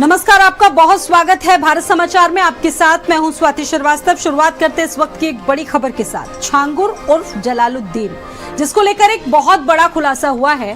नमस्कार, आपका बहुत स्वागत है भारत समाचार में। आपके साथ मैं हूं स्वाति श्रीवास्तव। शुरुआत करते हैं इस वक्त की एक बड़ी खबर के साथ। छांगुर उर्फ जलालुद्दीन, जिसको लेकर एक बहुत बड़ा खुलासा हुआ है।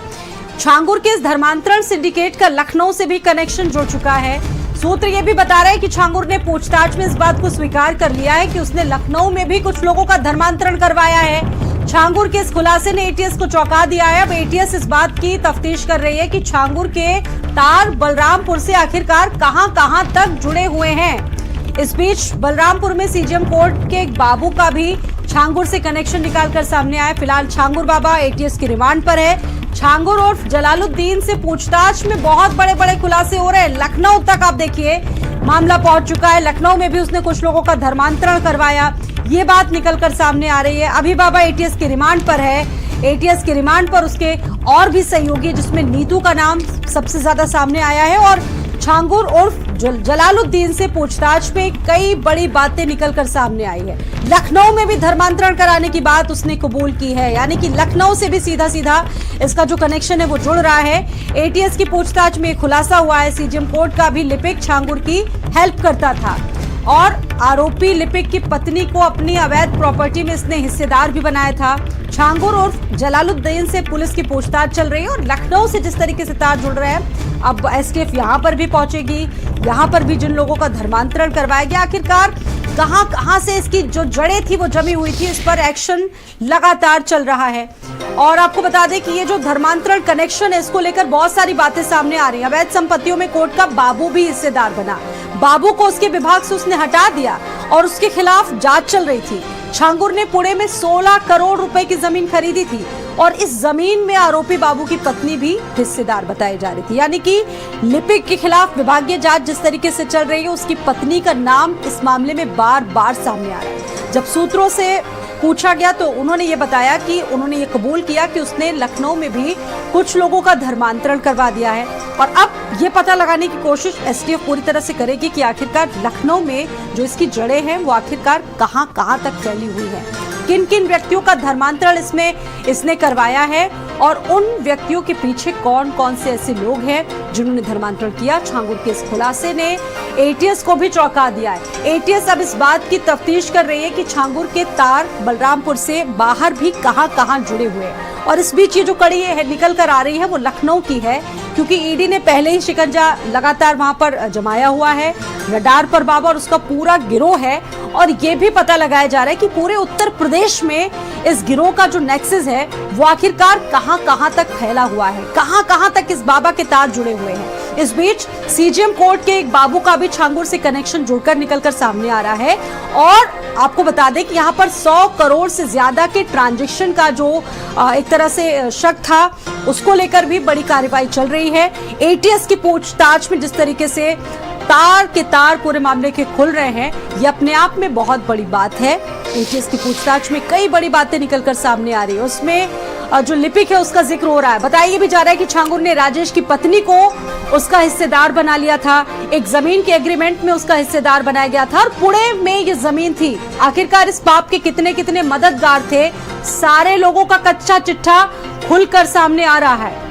छांगुर के इस धर्मांतरण सिंडिकेट का लखनऊ से भी कनेक्शन जुड़ चुका है। सूत्र ये भी बता रहे हैं कि छांगुर ने पूछताछ में इस बात को स्वीकार कर लिया है कि उसने लखनऊ में भी कुछ लोगों का धर्मांतरण करवाया है। छांगुर के इस खुलासे ने एटीएस को चौंका दिया है। अब एटीएस इस बात की तफ्तीश कर रही है कि छांगुर के तार बलरामपुर से आखिरकार कहां-कहां तक जुड़े हुए हैं। इस बीच बलरामपुर में सीजीएम कोर्ट के एक बाबू का भी छांगुर से कनेक्शन निकालकर सामने आया। फिलहाल छांगुर बाबा एटीएस की रिमांड पर है। छांगुर उर्फ जलालुद्दीन से पूछताछ में बहुत बड़े-बड़े खुलासे हो रहे हैं। लखनऊ तक आप देखिए मामला पहुंच चुका है। लखनऊ में भी उसने कुछ लोगों का धर्मांतरण करवाया, ये बात निकलकर सामने आ रही है। अभी बाबा एटीएस की रिमांड पर है। एटीएस की रिमांड पर उसके और भी सहयोगी, जिसमें नीतू का नाम सबसे ज्यादा सामने आया है। और छांगुर उर्फ जलालुद्दीन से पूछताछ में कई बड़ी बातें निकलकर सामने आई है। लखनऊ में भी धर्मांतरण कराने की बात उसने कबूल की है, यानी कि लखनऊ से भी सीधा सीधा इसका जो कनेक्शन है वो जुड़ रहा है। एटीएस की पूछताछ में खुलासा हुआ है सीजीएम कोर्ट का भी लिपिक छांगुर की हेल्प करता था और आरोपी लिपिक की पत्नी को अपनी अवैध प्रॉपर्टी में इसने हिस्सेदार भी बनाया था। छांगुर उर्फ जलालुद्दीन से पुलिस की पूछताछ चल रही है और लखनऊ से जिस तरीके से तार जुड़ रहे हैं, अब एसटीएफ यहां पर भी पहुंचेगी। यहां पर भी जिन लोगों का धर्मांतरण करवाया गया, आखिरकार कहां से इसकी जो जड़ें थी वो जमी हुई थी, इस पर एक्शन लगातार चल रहा है। और आपको बता दें कि ये जो धर्मांतरण कनेक्शन है, इसको लेकर बहुत सारी बातें सामने आ रही हैं। अवैध संपत्तियों में कोर्ट का बाबू भी हिस्सेदार बना। बाबू को उसके विभाग से उसने हटा दिया और उसके खिलाफ जांच चल रही थी। छांगुर ने पुणे में 16 करोड़ रुपए की जमीन खरीदी थी और इस जमीन में आरोपी बाबू की पत्नी भी हिस्सेदार बताई जा रही थी। यानी कि लिपिक के खिलाफ विभागीय जांच जिस तरीके से चल रही है, उसकी पत्नी का नाम इस मामले में बार बार सामने आ रहा है। जब सूत्रों से पूछा गया तो उन्होंने ये बताया कि उन्होंने ये कबूल किया कि उसने लखनऊ में भी कुछ लोगों का धर्मांतरण करवा दिया है। और अब ये पता लगाने की कोशिश एसटीएफ पूरी तरह से करेगी कि आखिरकार लखनऊ में जो इसकी जड़ें हैं वो आखिरकार कहां तक फैली हुई है, किन किन व्यक्तियों का धर्मांतरण इसने करवाया है और उन व्यक्तियों के पीछे कौन कौन से ऐसे लोग हैं जिन्होंने धर्मांतरण किया। छांगुर के इस खुलासे ने एटीएस को भी चौंका दिया है। एटीएस अब इस बात की तफ्तीश कर रही है कि छांगुर के तार बलरामपुर से बाहर भी कहां जुड़े हुए हैं। और इस बीच ये जो कड़ी है निकल कर आ रही है वो लखनऊ की है, क्योंकि ईडी ने पहले ही शिकंजा लगातार वहां पर जमाया हुआ है। रडार पर बाबा और उसका पूरा गिरोह है और ये भी पता लगाया जा रहा है कि पूरे उत्तर प्रदेश में इस गिरोह का जो नेक्सस है वो आखिरकार कहां तक फैला हुआ है, कहां तक इस बाबा के तार जुड़े हुए हैं। इस बीच सीजीएम कोर्ट के एक बाबू का भी छांगुर से कनेक्शन जुड़कर निकलकर सामने आ रहा है। और आपको बता दें कि यहाँ पर 100 करोड़ से ज्यादा के ट्रांजैक्शन का जो एक तरह से शक था, उसको लेकर भी बड़ी कार्रवाई चल रही है। एटीएस की पूछताछ में जिस तरीके से तार के तार पूरे मामले के खुल रहे हैं, ये अपने आप में बहुत बड़ी बात है। एटीएस की पूछताछ में कई बड़ी बातें निकलकर सामने आ रही है। उसमें जो लिपिक है उसका जिक्र हो रहा है। बताया भी जा रहा है कि छांगुर ने राजेश की पत्नी को उसका हिस्सेदार बना लिया था। एक जमीन के एग्रीमेंट में उसका हिस्सेदार बनाया गया था और पुणे में ये जमीन थी। आखिरकार इस पाप के कितने मददगार थे, सारे लोगों का कच्चा चिट्ठा खुलकर सामने आ रहा है।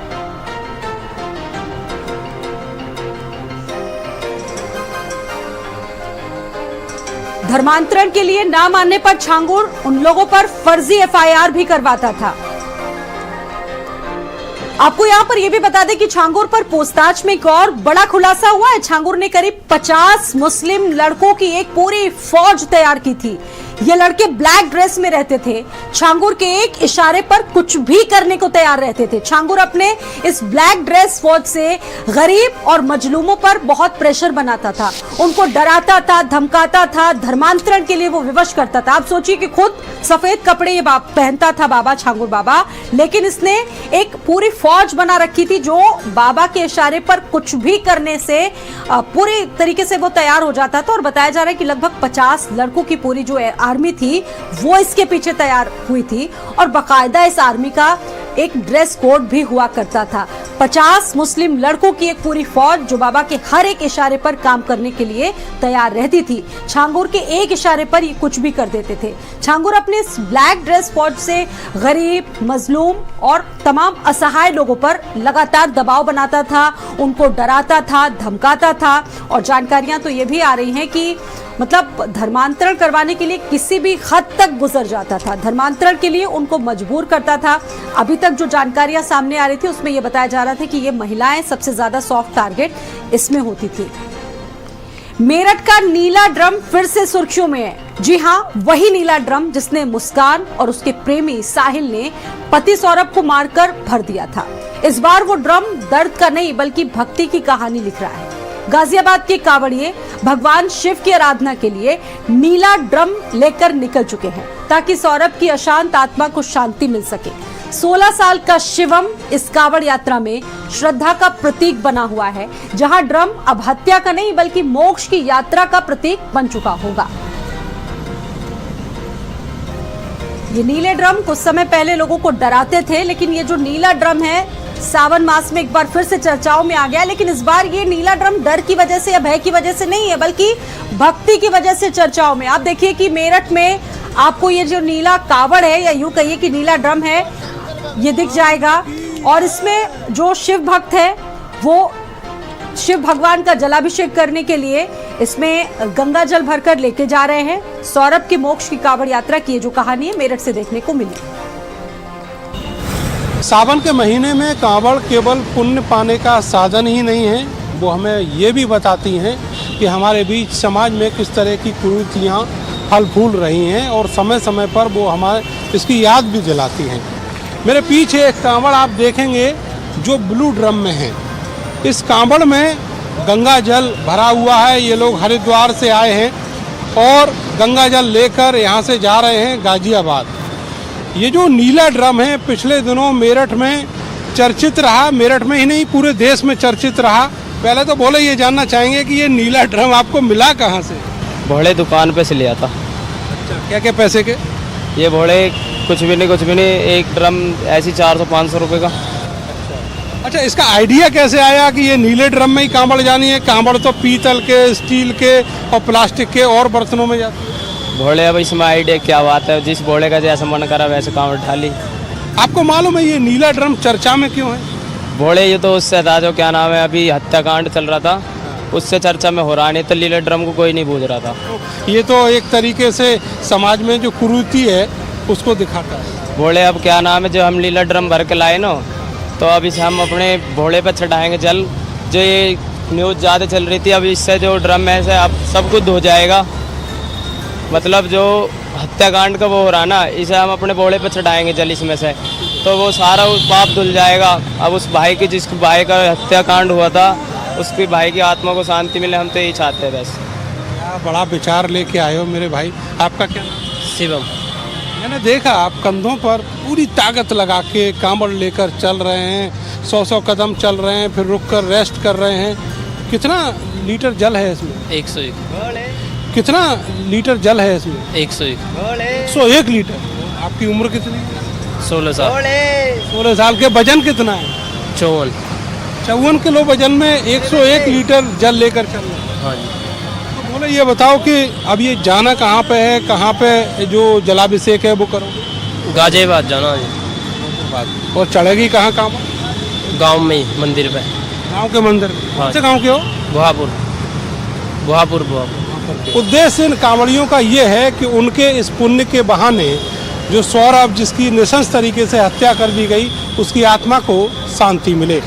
धर्मांतरण के लिए ना मानने पर छांगुर उन लोगों पर फर्जी एफआईआर भी करवाता था। आपको यहां पर यह भी बता दें कि छांगुर पर पूछताछ में एक और बड़ा खुलासा हुआ है। छांगुर ने करीब 50 मुस्लिम लड़कों की एक पूरी फौज तैयार की थी। ये लड़के ब्लैक ड्रेस में रहते थे, छांगुर के एक इशारे पर कुछ भी करने को तैयार रहते थे। छांगुर अपने इस ब्लैक ड्रेस फौज से गरीब और मजलूमों पर बहुत प्रेशर बनाता था, उनको डराता था, धमकाता था, धर्मांतरण के लिए वो विवश करता था। आप सोचिए कि खुद सफेद कपड़े ये पहनता था बाबा, छांगुर बाबा, लेकिन इसने एक पूरी फौज बना रखी थी जो बाबा के इशारे पर कुछ भी करने से पूरी तरीके से वो तैयार हो जाता था। और बताया जा रहा है कि लगभग 50 लड़कों की पूरी जो आर्मी थी वो इसके पीछे तैयार हुई थी और बाकायदा इस आर्मी का एक ड्रेस कोड भी हुआ करता था। 50 मुस्लिम लड़कों की एक पूरी फौज जो बाबा के हर एक इशारे पर काम करने के लिए तैयार रहती थी। छांगुर के एक इशारे पर ये कुछ भी कर देते थे। छांगुर अपने इस ब्लैक ड्रेस फौज से गरीब, मजलूम और तमाम असहाय लोगों पर लगातार दबाव बनाता था, उनको डराता था, धमकाता था। और जानकारियां तो ये भी आ रही हैं कि मतलब धर्मांतरण करवाने के लिए किसी भी हद तक गुजर जाता था, धर्मांतरण के लिए उनको मजबूर करता था। अभी तक जो जानकारियां सामने आ रही थी उसमें यह बताया जा रहा था कि ये महिलाएं सबसे ज्यादा सॉफ्ट टारगेट इसमें होती थी। मेरठ का नीला ड्रम फिर से सुर्खियों में है। जी हां, वही नीला ड्रम जिसने मुस्कान और उसके प्रेमी साहिल ने पति सौरभ को मारकर भर दिया था। इस बार वो ड्रम दर्द का नहीं बल्कि भक्ति की कहानी लिख रहा है। गाजियाबाद के कांवड़िए भगवान शिव की आराधना के लिए नीला ड्रम लेकर निकल चुके हैं ताकि सौरभ की अशांत आत्मा को शांति मिल सके। 16 साल का शिवम इस कांवड़ यात्रा में श्रद्धा का प्रतीक बना हुआ है, जहां ड्रम अब हत्या का नहीं बल्कि मोक्ष की यात्रा का प्रतीक बन चुका होगा। ये नीले ड्रम कुछ समय पहले लोगों को डराते थे, लेकिन ये जो नीला ड्रम है सावन मास में एक बार फिर से चर्चाओं में आ गया। लेकिन इस बार ये नीला ड्रम डर की वजह से या भय की वजह से नहीं है बल्कि भक्ति की वजह से चर्चाओं में। आप देखिए कि मेरठ में आपको ये जो नीला कावड़ है या यूं कहिए कि नीला ड्रम है ये दिख जाएगा और इसमें जो शिव भक्त है वो शिव भगवान का जलाभिषेक करने के लिए इसमें गंगा जल भरकर लेके जा रहे हैं। सौरभ के मोक्ष की कावड़ यात्रा की जो कहानी है मेरठ से देखने को मिली। सावन के महीने में कांवड़ केवल पुण्य पाने का साधन ही नहीं है, वो हमें ये भी बताती हैं कि हमारे बीच समाज में किस तरह की कुरीतियाँ फल फूल रही हैं और समय समय पर वो हमारे इसकी याद भी दिलाती हैं। मेरे पीछे एक कांवड़ आप देखेंगे जो ब्लू ड्रम में है। इस कांवड़ में गंगा जल भरा हुआ है। ये लोग हरिद्वार से आए हैं और गंगा जल लेकर यहाँ से जा रहे हैं गाजियाबाद। ये जो नीला ड्रम है पिछले दिनों मेरठ में चर्चित रहा, मेरठ में ही नहीं पूरे देश में चर्चित रहा। पहले तो बोले ये जानना चाहेंगे कि ये नीला ड्रम आपको मिला कहाँ से? भोले दुकान पे से लिया था। अच्छा, क्या क्या पैसे के? ये भोले कुछ भी नहीं, एक ड्रम ऐसी 400-500 रुपये का। अच्छा, इसका आइडिया कैसे आया कि ये नीले ड्रम में ही कांवड़ जानी है? कांवड़ तो पीतल के, स्टील के और प्लास्टिक के और बर्तनों में जाती है। भोले अब इसमें आइडिया क्या बात है, जिस भोले का जैसा मन करा वैसे कांवड़ ढाली। आपको मालूम है ये नीला ड्रम चर्चा में क्यों है? भोले ये तो उससे था जो क्या नाम है अभी हत्याकांड चल रहा था उससे चर्चा में हो रहा, नहीं तो नीले ड्रम को कोई नहीं पूछ रहा था। ये तो एक तरीके से समाज में जो कुरीति है उसको दिखाता है। भोले अब क्या नाम है जो हम नीला ड्रम भर के लाए ना, तो अब इसे हम अपने भोले पर चढ़ाएंगे जल। जो ये न्यूज़ ज़्यादा चल रही थी अब इससे जो ड्रम है से अब सब कुछ धो जाएगा, मतलब जो हत्याकांड का वो हो रहा ना, इसे हम अपने भोले पर चढ़ाएंगे जल इसमें से, तो वो सारा उस पाप धुल जाएगा। अब उस भाई की जिस भाई का हत्याकांड हुआ था उसकी भाई की आत्मा को शांति मिले, हम तो यही चाहते हैं बस। क्या बड़ा विचार लेके आए हो मेरे भाई। आपका क्या नाम? शिवम। मैंने देखा आप कंधों पर पूरी ताकत लगा के कांवड़ लेकर चल रहे हैं, 100 कदम चल रहे हैं, फिर रुक कर रेस्ट कर रहे हैं। कितना लीटर जल है इसमें? 101। कितना लीटर जल है इसमें? 101। 101 लीटर। आपकी उम्र कितनी है? 16 साल। 16 साल के। वजन कितना है? 54 किलो वजन में 101 लीटर जल लेकर चल रहे हैं। हाँ जी। तो बोले ये बताओ कि अब ये जाना कहाँ पे है, कहाँ पे जो जलाभिषेक है वो करोगे? गाजियाबाद जाना है। और चढ़ेगी कहाँ कांवड़? गांव में ही मंदिर पे। गांव के मंदिर में? हाँ। कौन से गांव के हो? बुहापुर। उद्देश्य इन कांवड़ियों का ये है कि उनके इस पुण्य के बहाने जो सौरभ जिसकी नृशंस तरीके से हत्या कर दी गई उसकी आत्मा को शांति मिले।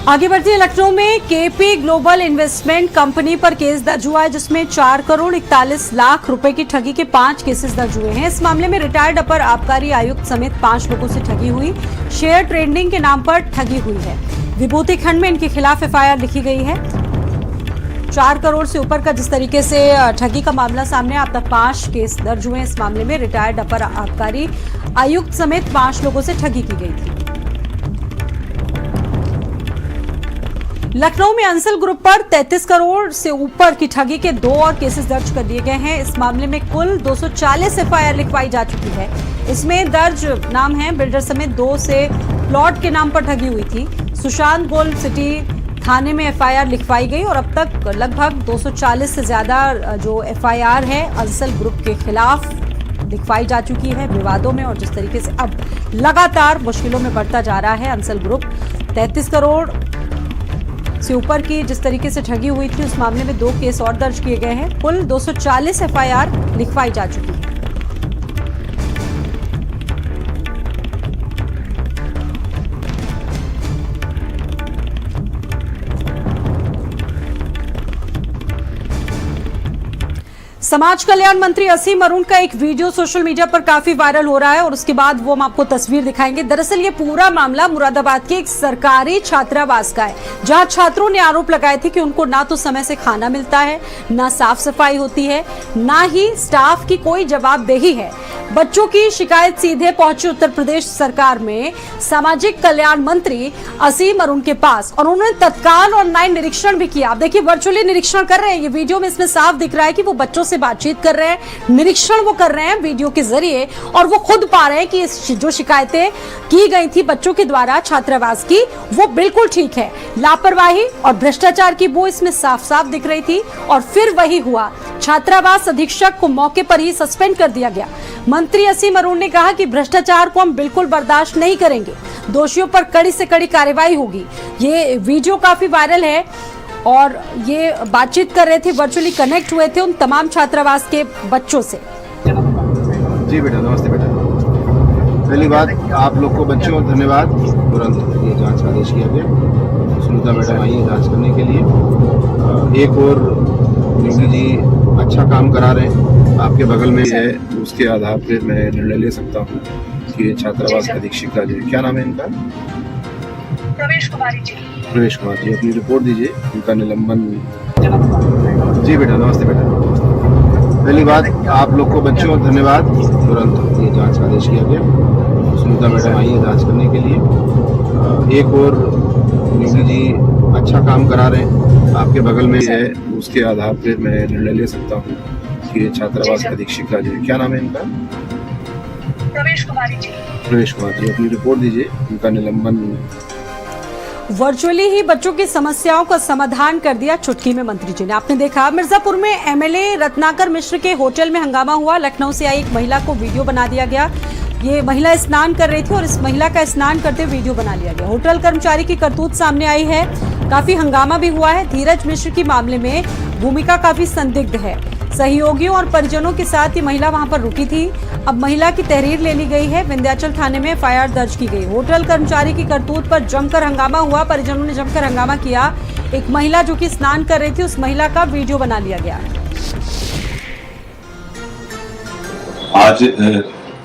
आगे बढ़ते हैं। लखनऊ में केपी ग्लोबल इन्वेस्टमेंट कंपनी पर केस दर्ज हुआ है जिसमें 4 करोड़ 41 लाख रुपए की ठगी के 5 केसेस दर्ज हुए हैं। इस मामले में रिटायर्ड अपर आबकारी आयुक्त समेत 5 लोगों से ठगी हुई, शेयर ट्रेडिंग के नाम पर ठगी हुई है। विभूति खंड में इनके खिलाफ एफआईआर लिखी गई है। 4 करोड़ से ऊपर का जिस तरीके से ठगी का मामला सामने अब तक 5 केस दर्ज हुए हैं। इस मामले में रिटायर्ड अपर आबकारी आयुक्त समेत 5 लोगों से ठगी की गई थी। लखनऊ में अंसल ग्रुप पर 33 करोड़ से ऊपर की ठगी के 2 और केसेस दर्ज कर लिए गए हैं। इस मामले में कुल 240 एफआईआर लिखवाई जा चुकी है। इसमें दर्ज नाम है बिल्डर समेत 2 से प्लॉट के नाम पर ठगी हुई थी। सुशांत गोल्ड सिटी थाने में एफआईआर लिखवाई गई और अब तक लगभग 240 से ज्यादा जो एफआईआर है अंसल ग्रुप के खिलाफ लिखवाई जा चुकी है विवादों में। और जिस तरीके से अब लगातार मुश्किलों में बढ़ता जा रहा है अंसल ग्रुप, 33 करोड़ से ऊपर की जिस तरीके से ठगी हुई थी उस मामले में 2 केस और दर्ज किए गए हैं। कुल 240 एफआईआर लिखवाई जा चुकी है। समाज कल्याण मंत्री असीम अरुण का एक वीडियो सोशल मीडिया पर काफी वायरल हो रहा है और उसके बाद वो हम आपको तस्वीर दिखाएंगे। दरअसल ये पूरा मामला मुरादाबाद के एक सरकारी छात्रावास का है, जहां छात्रों ने आरोप लगाए थे कि उनको ना तो समय से खाना मिलता है, ना साफ सफाई होती है, ना ही स्टाफ की कोई जवाबदेही है। बच्चों की शिकायत सीधे पहुंची उत्तर प्रदेश सरकार में सामाजिक कल्याण मंत्री असीम अरुण के पास और उन्होंने तत्काल ऑनलाइन निरीक्षण भी किया। आप देखिए वर्चुअली निरीक्षण कर रहे हैं, ये वीडियो में इसमें साफ दिख रहा है कि वो बच्चों से बातचीत कर रहे हैं, निरीक्षण वो कर रहे हैं वीडियो के जरिए और वो खुद पा रहे हैं कि जो शिकायतें की गई थी बच्चों के द्वारा छात्रावास की वो बिल्कुल ठीक है। लापरवाही और भ्रष्टाचार की बू इसमें साफ साफ दिख रही थी और फिर वही हुआ, छात्रावास अधीक्षक को मौके पर ही सस्पेंड कर दिया गया। मंत्री असीम अरुण ने कहा कि भ्रष्टाचार को हम बिल्कुल बर्दाश्त नहीं करेंगे, दोषियों पर कड़ी से कड़ी कार्रवाई होगी। ये वीडियो काफी वायरल है और ये बातचीत कर रहे थे, वर्चुअली कनेक्ट हुए थे उन तमाम छात्रावास के बच्चों से। जी बेटा, नमस्ते बेटा। पहली बात आप लोग को बच्चों धन्यवाद, तुरंत ये जांच आदेश किया गया। सुनीता मैडम आई है जांच करने के लिए। एक और निधि जी अच्छा काम करा रहे हैं, आपके बगल में है, उसके आधार पर मैं निर्णय ले सकता हूँ कि ये छात्रावास अधीक्षिका जी, क्या नाम है इनका? प्रवेश कुमारी जी। प्रवेश कुमार जी, अपनी रिपोर्ट दीजिए, उनका निलंबन। जी बेटा, नमस्ते बेटा। पहली बात आप लोग को बच्चों धन्यवाद, तुरंत ये जांच आदेश किया गया। सुनीता मैडम आई है जांच करने के लिए। एक और निधि जी अच्छा काम करा रहे हैं, आपके बगल में है, उसके आधार पर मैं निर्णय ले सकता हूँ कि ये छात्रावास अधीक्षिका जी, क्या नाम है इनका? प्रवेश कुमारी जी। प्रवेश कुमार जी, अपनी रिपोर्ट दीजिए, उनका निलंबन। वर्चुअली ही बच्चों की समस्याओं का समाधान कर दिया चुटकी में मंत्री जी ने। आपने देखा मिर्जापुर में एमएलए रत्नाकर मिश्र के होटल में हंगामा हुआ। लखनऊ से आई एक महिला को वीडियो बना दिया गया। ये महिला स्नान कर रही थी और इस महिला का स्नान करते हुए वीडियो बना लिया गया। होटल कर्मचारी की करतूत सामने आई है, काफी हंगामा भी हुआ है। धीरज मिश्र की मामले में भूमिका काफी संदिग्ध है। सहयोगियों और परिजनों के साथ ये महिला वहां पर रुकी थी। अब महिला की तहरीर ले ली गई है। विंध्याचल थाने में एफआईआर दर्ज की गई। होटल कर्मचारी की करतूत पर जमकर हंगामा हुआ, परिजनों ने जमकर हंगामा किया। एक महिला जो कि स्नान कर रही थी उस महिला का वीडियो बना लिया गया। आज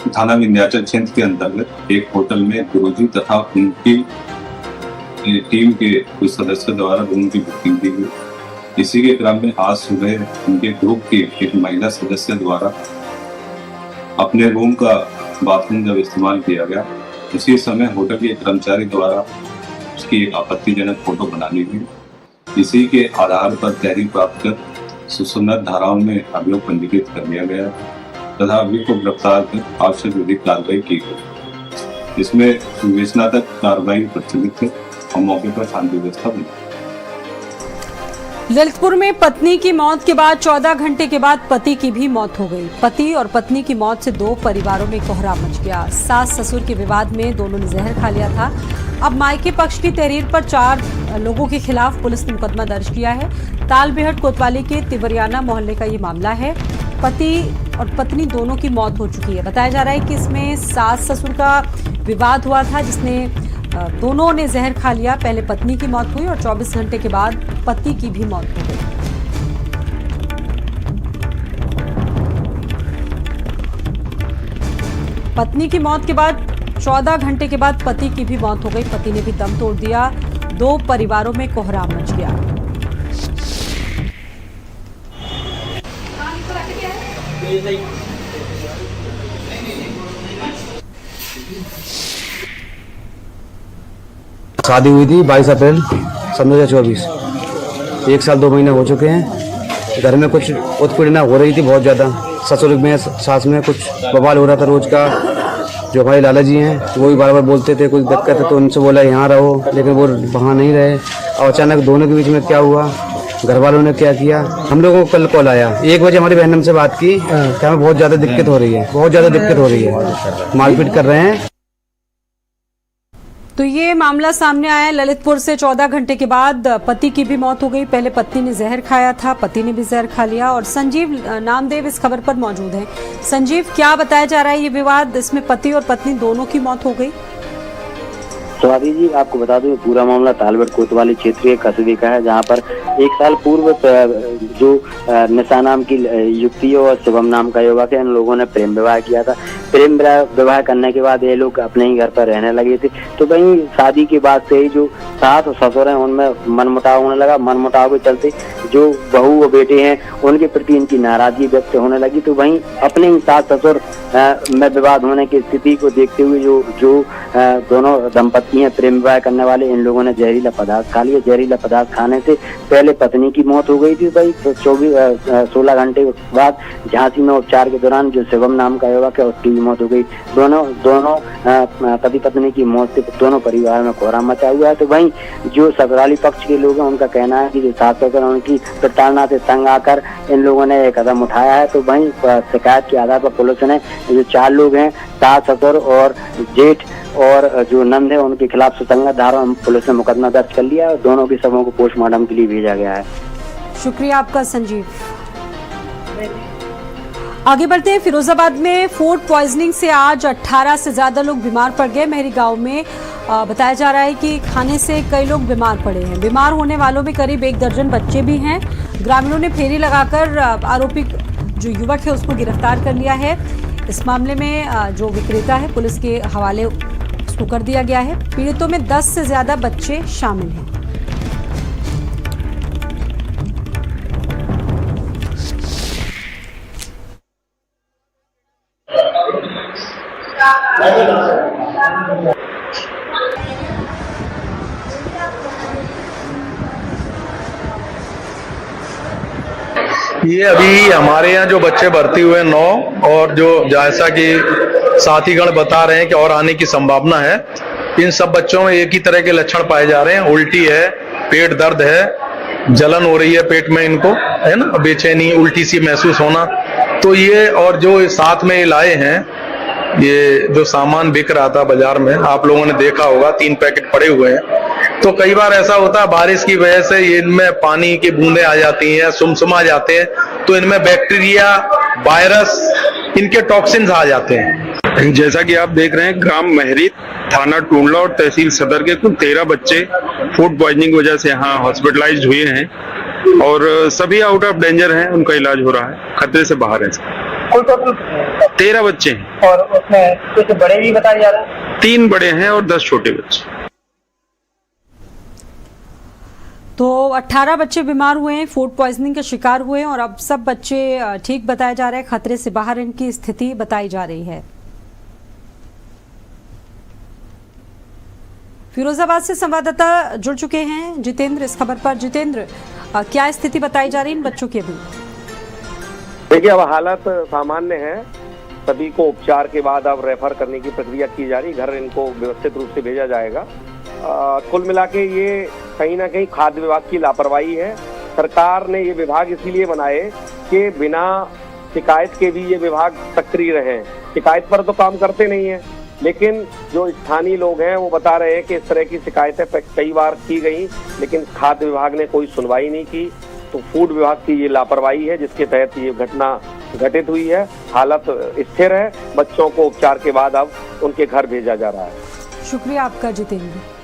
थाना विंध्याचल क्षेत्र के अंतर्गत एक होटल में गुरुजी तथा उनकी टीम के कुछ सदस्यों द्वारा रूम की बुकिंग की गई। इसी के क्रम में आज सुबह उनके ग्रुप की एक महिला सदस्य द्वारा अपने रूम का बाथरूम जब इस्तेमाल किया गया, उसी समय होटल के कर्मचारी द्वारा उसकी एक आपत्तिजनक फोटो बना ली गई। इसी के आधार पर तहरीर प्राप्त कर सुसंगत धाराओं में अभियोग पंजीकृत कर लिया गया तथा अभियोग को गिरफ्तार कर आवश्यक विधिक कार्रवाई की गई। इसमें विवेचनात्मक कार्रवाई प्रचलित है और मौके पर शांति व्यवस्था बनी। ललितपुर में पत्नी की मौत के बाद 14 घंटे के बाद पति की भी मौत हो गई। पति और पत्नी की मौत से 2 परिवारों में कोहराम मच गया। सास ससुर के विवाद में दोनों ने जहर खा लिया था। अब मायके पक्ष की तहरीर पर 4 लोगों के खिलाफ पुलिस ने मुकदमा दर्ज किया है। तालबेहट कोतवाली के तिवरियाना मोहल्ले का ये मामला है। पति और पत्नी दोनों की मौत हो चुकी है। बताया जा रहा है कि इसमें सास ससुर का विवाद हुआ था, जिसने दोनों ने जहर खा लिया। पहले पत्नी की मौत हुई और 24 घंटे के बाद पति की भी मौत हो गई। पत्नी की मौत के बाद 14 घंटे के बाद पति की भी मौत हो गई। पति ने भी दम तोड़ दिया। 2 परिवारों में कोहराम मच गया। शादी हुई थी 22 अप्रैल 2024। 1 साल 2 महीने हो चुके हैं। घर में कुछ उत्पीड़ना हो रही थी बहुत ज़्यादा। ससुर में सास में कुछ बवाल हो रहा था रोज का। जो हमारे लाला जी हैं वो भी बार बार बोलते थे कुछ दिक्कत है तो उनसे बोला यहाँ रहो, लेकिन वो वहाँ नहीं रहे। और अचानक दोनों के बीच में क्या हुआ, घर वालों ने क्या किया, हम लोगों को कल कॉल आया 1 बजे, हमारी बहन हमसे बात की कि हमें बहुत ज़्यादा दिक्कत हो रही है, बहुत ज़्यादा दिक्कत हो रही है, मारपीट कर रहे हैं। तो ये मामला सामने आया ललितपुर से। 14 घंटे के बाद पति की भी मौत हो गई। पहले पत्नी ने जहर खाया था, पति ने भी जहर खा लिया। और संजीव नामदेव इस खबर पर मौजूद हैं। संजीव, क्या बताया जा रहा है ये विवाद, इसमें पति और पत्नी दोनों की मौत हो गई? स्वाति जी, आपको बता दूं पूरा मामला तालबेट कोतवाली क्षेत्रीय कस्बे का है, जहां पर 1 साल पूर्व जो निशा नाम की युवती और शिवम नाम का युवक है, इन लोगों ने प्रेम विवाह किया था। प्रेम विवाह करने के बाद ये लोग अपने ही घर पर रहने लगे थे। तो वहीं शादी के बाद से ही जो सास और ससुर हैं उनमें मनमुटाव होने लगा। मनमुटाव के चलते जो बहू और बेटे हैं उनके प्रति इनकी नाराजगी व्यक्त होने लगी। तो वहीं अपने ही सास ससुर में विवाद होने की स्थिति को देखते हुए जो दोनों दंपत्ति हैं प्रेम विवाह करने वाले, इन लोगों ने जहरीला पदार्थ खा लिया। जहरीला पदार्थ खाने से पहले पत्नी की मौत हो गई थी। भाई 16 घंटे बाद झांसी में उपचार के दौरान जो शिवम नाम का युवक है उसकी भी मौत हो गई। दोनों पति पत्नी की मौत से दोनों परिवार में कोहराम मचा हुआ है। तो वहीं जो ससुराली पक्ष के लोग हैं उनका कहना है कि जो सास ससुर उनकी प्रताड़ना से तंग आकर इन लोगों ने एक कदम उठाया है। तो वहीं शिकायत के आधार पर पुलिस ने जो 4 लोग हैं, सास ससुर और जेठ और जो नंद है, उनके खिलाफ सुसंगत धारा पुलिस ने मुकदमा दर्ज कर लिया और दोनों के शवों को पोस्टमार्टम के लिए भेजा गया है। शुक्रिया आपका संजीव। आगे बढ़ते हैं। फिरोजाबाद में फूड पॉइजनिंग से आज 18 से ज्यादा लोग बीमार पड़ गए। मेहरी गांव में बताया जा रहा है कि खाने से कई लोग बीमार पड़े हैं। बीमार होने वालों में करीब 1 दर्जन बच्चे भी हैं। ग्रामीणों ने फेरी लगाकर आरोपी जो युवक है उसको गिरफ्तार कर लिया है। इस मामले में जो विक्रेता है पुलिस के हवाले उसको कर दिया गया है। पीड़ितों में 10 से ज्यादा बच्चे शामिल हैं। ये अभी हमारे यहाँ जो बच्चे भर्ती हुए 9 और जो जैसा कि साथीगण बता रहे हैं कि और आने की संभावना है, इन सब बच्चों में एक ही तरह के लक्षण पाए जा रहे हैं। उल्टी है, पेट दर्द है, जलन हो रही है पेट में इनको, है ना, बेचैनी, उल्टी सी महसूस होना। तो ये और जो साथ में लाए हैं, ये जो सामान बिक रहा था बाजार में, आप लोगों ने देखा होगा 3 पैकेट पड़े हुए हैं। तो कई बार ऐसा होता है बारिश की वजह से इनमें पानी की बूंदें आ जाती हैं, सुमसुमा जाते हैं, तो इनमें बैक्टीरिया, वायरस, इनके टॉक्सिन्स आ जाते हैं। जैसा कि आप देख रहे हैं, ग्राम महरी, थाना टूंडला और तहसील सदर के कुल 13 बच्चे फूड पॉइजनिंग की वजह से यहाँ हॉस्पिटलाइज्ड हुए हैं और सभी आउट ऑफ डेंजर हैं, उनका इलाज हो रहा है, खतरे से बाहर है। कुल टोटल 13 बच्चे हैं और उसमें कुछ बड़े भी बताए जा रहे हैं। 3 बड़े हैं और 10 छोटे बच्चे। तो 18 बच्चे बीमार हुए हैं, फूड पॉइजनिंग के शिकार हुए हैं और अब सब बच्चे ठीक बताए जा रहे हैं। खतरे से बाहर इनकी स्थिति बताई जा रही है। फिरोजाबाद से संवाददाता जुड़ चुके हैं जितेंद्र इस खबर पर। जितेंद्र, क्या स्थिति बताई जा रही है इन बच्चों की अभी? देखिए, अब हालत सामान्य है। सभी को उपचार के बाद अब रेफर करने की प्रक्रिया की जा रही, घर इनको व्यवस्थित रूप से भेजा जाएगा। कुल मिला के ये कहीं ना कहीं खाद्य विभाग की लापरवाही है। सरकार ने ये विभाग इसीलिए बनाए कि बिना शिकायत के भी ये विभाग सक्रिय रहे। शिकायत पर तो काम करते नहीं है, लेकिन जो स्थानीय लोग हैं वो बता रहे हैं कि इस तरह की शिकायतें कई बार की गई, लेकिन खाद्य विभाग ने कोई सुनवाई नहीं की। तो फूड विभाग की ये लापरवाही है जिसके तहत ये घटना घटित हुई है। हालत स्थिर है, बच्चों को उपचार के बाद अब उनके घर भेजा जा रहा है। शुक्रिया आपका जितेंद्र।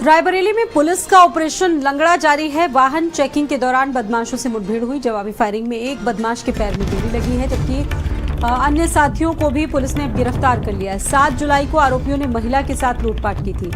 रायबरेली में पुलिस का ऑपरेशन लंगड़ा जारी है। वाहन चेकिंग के दौरान बदमाशों से मुठभेड़ हुई। जवाबी फायरिंग में एक बदमाश के पैर में गोली लगी है, जबकि अन्य साथियों को भी पुलिस ने अब गिरफ्तार कर लिया है। 7 जुलाई को आरोपियों ने महिला के साथ लूटपाट की थी।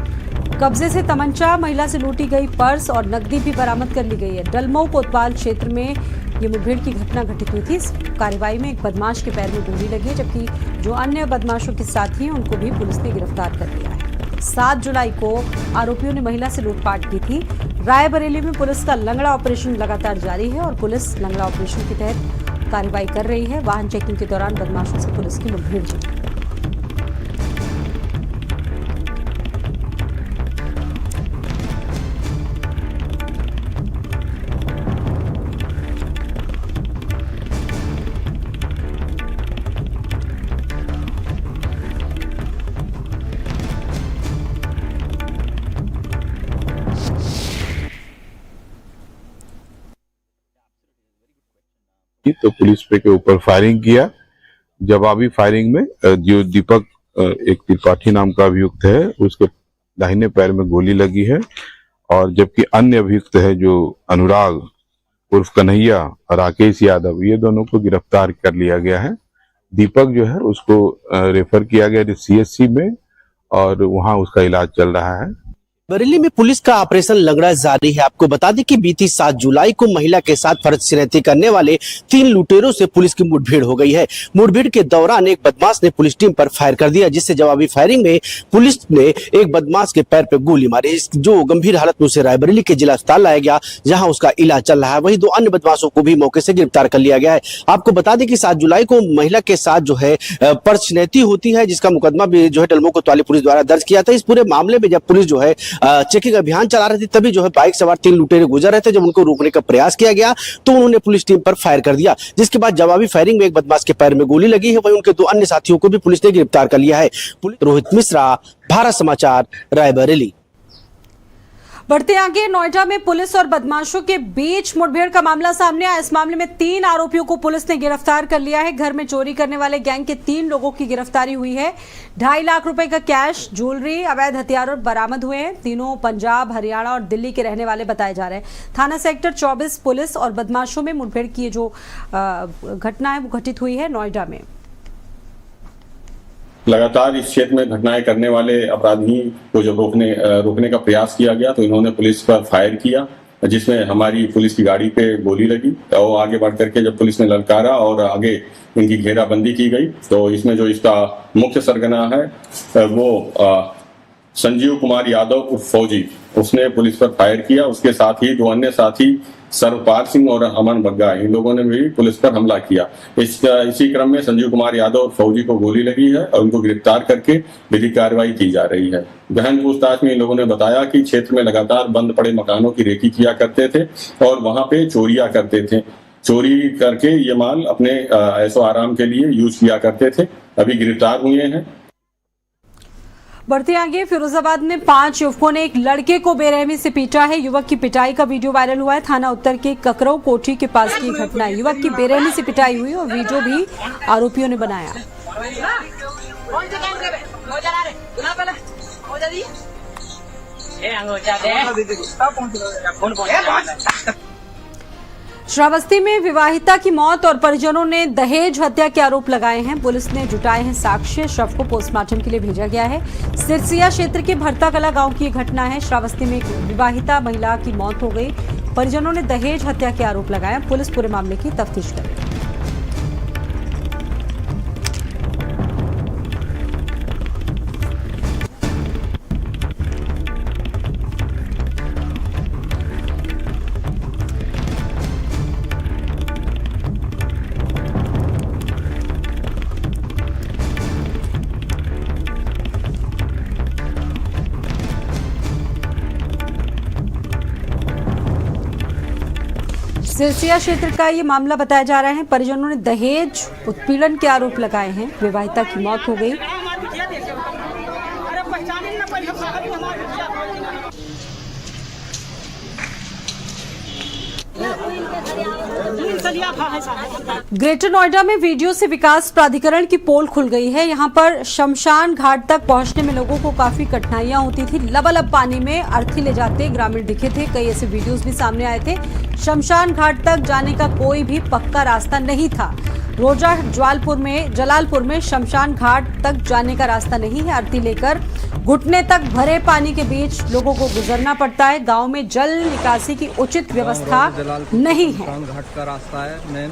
कब्जे से तमंचा, महिला से लूटी गई पर्स और नकदी भी बरामद कर ली गई है। डलमऊ कोतवाल क्षेत्र में ये मुठभेड़ की घटना घटित हुई थी। इस कार्रवाई में एक बदमाश के पैर में गोली लगी है, जबकि जो अन्य बदमाशों के साथी हैं उनको भी पुलिस ने गिरफ्तार कर लिया है। 7 जुलाई को आरोपियों ने महिला से लूटपाट की थी। रायबरेली में पुलिस का लंगड़ा ऑपरेशन लगातार जारी है और पुलिस लंगड़ा ऑपरेशन के तहत कार्रवाई कर रही है। वाहन चेकिंग के दौरान बदमाशों से पुलिस की मुठभेड़ हुई। तो पुलिस पे के ऊपर फायरिंग किया। जवाबी फायरिंग में जो दीपक एक त्रिपाठी नाम का अभियुक्त है, उसके दाहिने पैर में गोली लगी है, और जबकि अन्य अभियुक्त है जो अनुराग उर्फ कन्हैया और राकेश यादव, ये दोनों को गिरफ्तार कर लिया गया है। दीपक जो है उसको रेफर किया गया CHC में और वहां उसका इलाज चल रहा है। बरेली में पुलिस का ऑपरेशन लंगड़ा जारी है। आपको बता दें कि बीती 7 जुलाई को महिला के साथ फर्जी सिरैती करने वाले 3 लुटेरों से पुलिस की मुठभेड़ हो गई है। मुठभेड़ के दौरान एक बदमाश ने पुलिस टीम पर फायर कर दिया, जिससे जवाबी फायरिंग में पुलिस ने एक बदमाश के पैर पर गोली मारी, जो गंभीर हालत में उसे रायबरेली के जिला अस्पताल लाया गया, जहाँ उसका इलाज चल रहा है। वहीं 2 अन्य बदमाशों को भी मौके से गिरफ्तार कर लिया गया है। आपको बता दें कि 7 जुलाई को महिला के साथ जो है फर्जी होती है, जिसका मुकदमा भी जो है डलमो कोतवाली पुलिस द्वारा दर्ज किया था। इस पूरे मामले में जब पुलिस जो है चेकिंग अभियान चला रही थी, तभी जो है बाइक सवार 3 लुटेरे गुजर रहे थे। जब उनको रोकने का प्रयास किया गया तो उन्होंने पुलिस टीम पर फायर कर दिया, जिसके बाद जवाबी फायरिंग में एक बदमाश के पैर में गोली लगी है। वहीं उनके 2 अन्य साथियों को भी पुलिस ने गिरफ्तार कर लिया है। रोहित मिश्रा, भारत समाचार, रायबरेली। बढ़ते आगे, नोएडा में पुलिस और बदमाशों के बीच मुठभेड़ का मामला सामने आया। इस मामले में 3 आरोपियों को पुलिस ने गिरफ्तार कर लिया है। घर में चोरी करने वाले गैंग के 3 लोगों की गिरफ्तारी हुई है। 2.5 लाख रुपए का कैश, ज्वेलरी, अवैध हथियार बरामद हुए हैं। तीनों पंजाब, हरियाणा और दिल्ली के रहने वाले बताए जा रहे हैं। थाना सेक्टर 24 पुलिस और बदमाशों में मुठभेड़ की जो घटना है वो घटित हुई है नोएडा में। लगातार इस क्षेत्र में घटनाएं करने वाले अपराधी को जब रोकने का प्रयास किया गया तो इन्होंने पुलिस पर फायर किया, जिसमें हमारी पुलिस की गाड़ी पे गोली लगी। और आगे बढ़ करके जब पुलिस ने ललकारा और आगे इनकी घेराबंदी की गई, तो इसमें जो इसका मुख्य सरगना है वो संजीव कुमार यादव उर्फ फौजी, उसने पुलिस पर फायर किया। उसके साथ ही 2 अन्य साथी सर्वपाल सिंह और अमन बग्गा, इन लोगों ने भी पुलिस पर हमला किया। इसी क्रम में संजीव कुमार यादव और फौजी को गोली लगी है और उनको गिरफ्तार करके विधिक कार्रवाई की जा रही है। गहन पूछताछ में इन लोगों ने बताया कि क्षेत्र में लगातार बंद पड़े मकानों की रेकी किया करते थे और वहां पे चोरियां करते थे। चोरी करके ये माल अपने ऐशो आराम के लिए यूज किया करते थे। अभी गिरफ्तार हुए हैं। बढ़ते आगे, फिरोजाबाद में 5 युवकों ने एक लड़के को बेरहमी से पीटा है। युवक की पिटाई का वीडियो वायरल हुआ है। थाना उत्तर के ककरऊ कोठी के पास की घटना है। युवक की बेरहमी से पिटाई हुई और वीडियो भी आरोपियों ने बनाया। श्रावस्ती में विवाहिता की मौत और परिजनों ने दहेज हत्या के आरोप लगाए हैं। पुलिस ने जुटाए हैं साक्ष्य। शव को पोस्टमार्टम के लिए भेजा गया है। सिरसिया क्षेत्र के भरताकला गांव की घटना है। श्रावस्ती में एक विवाहिता महिला की मौत हो गई। परिजनों ने दहेज हत्या के आरोप लगाए। पुलिस पूरे मामले की तफ्तीश कर रही है। सिरसिया क्षेत्र का ये मामला बताया जा रहा है। परिजनों ने दहेज उत्पीड़न के आरोप लगाए हैं। विवाहिता की मौत हो गई। ग्रेटर नोएडा में वीडियो से विकास प्राधिकरण की पोल खुल गई है। यहाँ पर शमशान घाट तक पहुँचने में लोगों को काफी कठिनाइयां होती थी। लबालब पानी में अर्थी ले जाते ग्रामीण दिखे थे। कई ऐसे वीडियोस भी सामने आए थे। शमशान घाट तक जाने का कोई भी पक्का रास्ता नहीं था। रोजा जलालपुर में शमशान घाट तक जाने का रास्ता नहीं है। अर्थी लेकर घुटने तक भरे पानी के बीच लोगों को गुजरना पड़ता है। गांव में जल निकासी की उचित व्यवस्था नहीं है। घाट का रास्ता है मेन,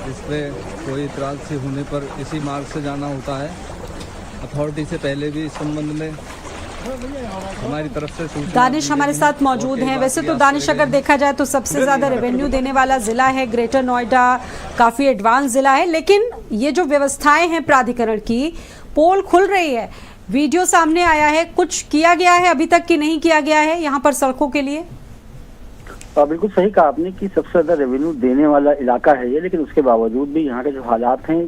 जिसपे कोई इतराज होने पर इसी मार्ग से जाना होता है। अथॉरिटी से पहले भी इस संबंध में हमारी तरफ से सूचना। दानिश हमारे साथ मौजूद हैं। वैसे तो दानिश अगर देखा जाए तो सबसे ज़्यादा रेवेन्यू देने वाला ज़िला है ग्रेटर नोएडा, काफ़ी एडवांस ज़िला है, लेकिन ये जो व्यवस्थाएं हैं प्राधिकरण की, पोल खुल रही है, वीडियो सामने आया है, कुछ किया गया है अभी तक कि नहीं किया गया है यहाँ पर सड़कों के लिए? बिल्कुल सही कहा आपने कि सबसे ज्यादा रेवेन्यू देने वाला इलाका है ये, लेकिन उसके बावजूद भी यहाँ के जो हालात हैं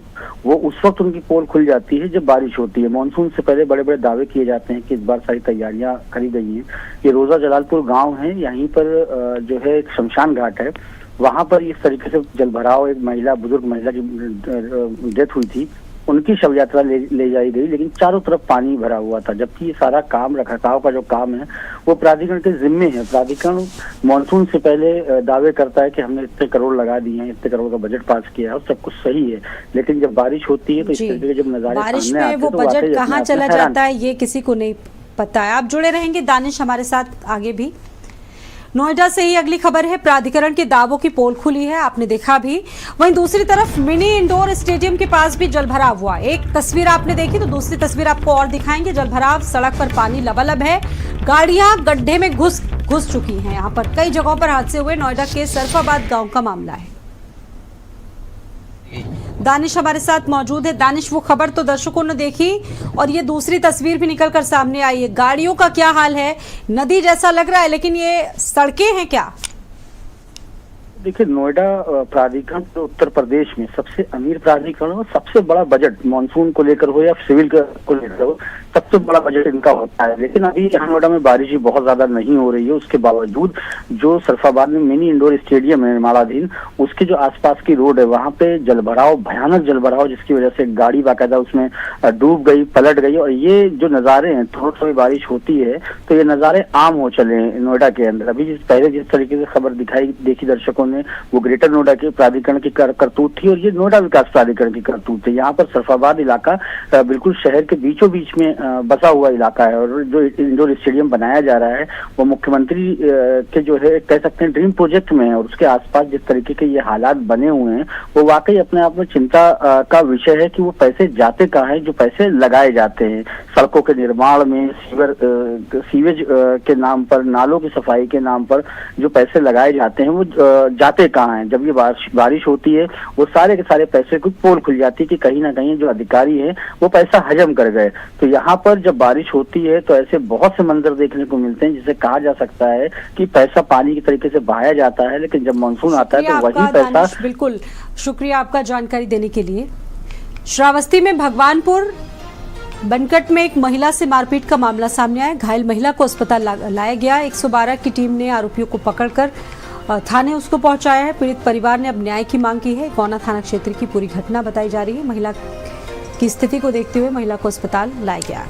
वो उस वक्त उनकी पोल खुल जाती है जब बारिश होती है। मानसून से पहले बड़े बड़े दावे किए जाते हैं कि इस बार सारी तैयारियां करी गई हैं। ये रोजा जलालपुर गांव है, यहीं पर जो है एक शमशान घाट है, वहां पर इस तरीके से जलभराव, एक महिला, बुजुर्ग महिला की डेथ हुई थी, उनकी शव यात्रा ले जाई गई, लेकिन चारों तरफ पानी भरा हुआ था। जबकि ये सारा काम, रखरखाव का जो काम है वो प्राधिकरण के जिम्मे है। प्राधिकरण मानसून से पहले दावे करता है कि हमने इतने करोड़ लगा दिए हैं, इतने करोड़ का बजट पास किया है और सब कुछ सही है, लेकिन जब बारिश होती है तो इस तरीके के जब नजारे बारिश सामने आते में वो तो बजट कहाँ चला जाता है ये किसी को नहीं पता है। आप जुड़े रहेंगे दानिश हमारे साथ आगे भी। नोएडा से ही अगली खबर है, प्राधिकरण के दावों की पोल खुली है, आपने देखा भी। वहीं दूसरी तरफ मिनी इंडोर स्टेडियम के पास भी जलभराव हुआ। एक तस्वीर आपने देखी तो दूसरी तस्वीर आपको और दिखाएंगे। जलभराव, सड़क पर पानी लबालब है, गाड़ियां गड्ढे में घुस चुकी हैं। यहाँ पर कई जगहों पर हादसे हुए। नोएडा के सरफाबाद गांव का मामला है। दानिश हमारे साथ मौजूद है। दानिश, वो खबर तो दर्शकों ने देखी और ये दूसरी तस्वीर भी निकलकर सामने आई है। गाड़ियों का क्या हाल है? नदी जैसा लग रहा है, लेकिन ये सड़कें हैं क्या? देखिए, नोएडा प्राधिकरण तो उत्तर प्रदेश में सबसे अमीर प्राधिकरण और सबसे बड़ा बजट मानसून को लेकर हो या सिविल को लेकर हो, सबसे बड़ा बजट इनका होता है। लेकिन अभी यहाँ नोएडा में बारिश बहुत ज्यादा नहीं हो रही है, उसके बावजूद जो सरफाबाद में मिनी इंडोर स्टेडियम है निर्माणाधीन, उसके जो आसपास की रोड है वहाँ पे जलभराव, भयानक जलभराव, जिसकी वजह से गाड़ी बाकायदा उसमें डूब गई, पलट गई। और ये जो नज़ारे हैं, थोड़ी थोड़ी बारिश होती है तो ये नज़ारे आम हो चले हैं नोएडा के अंदर। अभी जिस तरीके से खबर देखी दर्शकों ने, वो ग्रेटर नोएडा के प्राधिकरण की करतूत थी और ये नोएडा विकास प्राधिकरण की करतूत है। यहाँ पर सरफाबाद इलाका बिल्कुल शहर के बीचों बीच में बसा हुआ इलाका है और जो इंडोर स्टेडियम बनाया जा रहा है वो मुख्यमंत्री के जो है कह सकते हैं ड्रीम प्रोजेक्ट में है। और उसके आसपास जिस तरीके के ये हालात बने हुए हैं वो वाकई अपने आप में चिंता का विषय है कि वो पैसे जाते कहाँ हैं जो पैसे लगाए जाते हैं सड़कों के निर्माण में, सीवेज के नाम पर, नालों की सफाई के नाम पर जो पैसे लगाए जाते हैं वो जाते कहाँ हैं। जब ये बारिश होती है वो सारे के सारे पैसे की पोल खुल जाती है कि कहीं ना कहीं जो अधिकारी है वो पैसा हजम कर गए। तो यहाँ पर जब बारिश होती है तो ऐसे बहुत से मंजर देखने को मिलते हैं जिसे कहा जा सकता है कि पैसा पानी की तरीके से बहाया जाता है, लेकिन जब मानसून आता है तो वही पैसा। बिल्कुल, शुक्रिया आपका जानकारी देने के लिए। श्रावस्ती में भगवानपुर बनकट में एक महिला से मारपीट का मामला सामने आया। घायल महिला को अस्पताल लाया गया। 112 की टीम ने आरोपियों को पकड़कर थाने उसको पहुंचाया है। पीड़ित परिवार ने अब न्याय की मांग की है। गौना थाना क्षेत्र की पूरी घटना बताई जा रही है। महिला की स्थिति को देखते हुए महिला को अस्पताल लाया गया।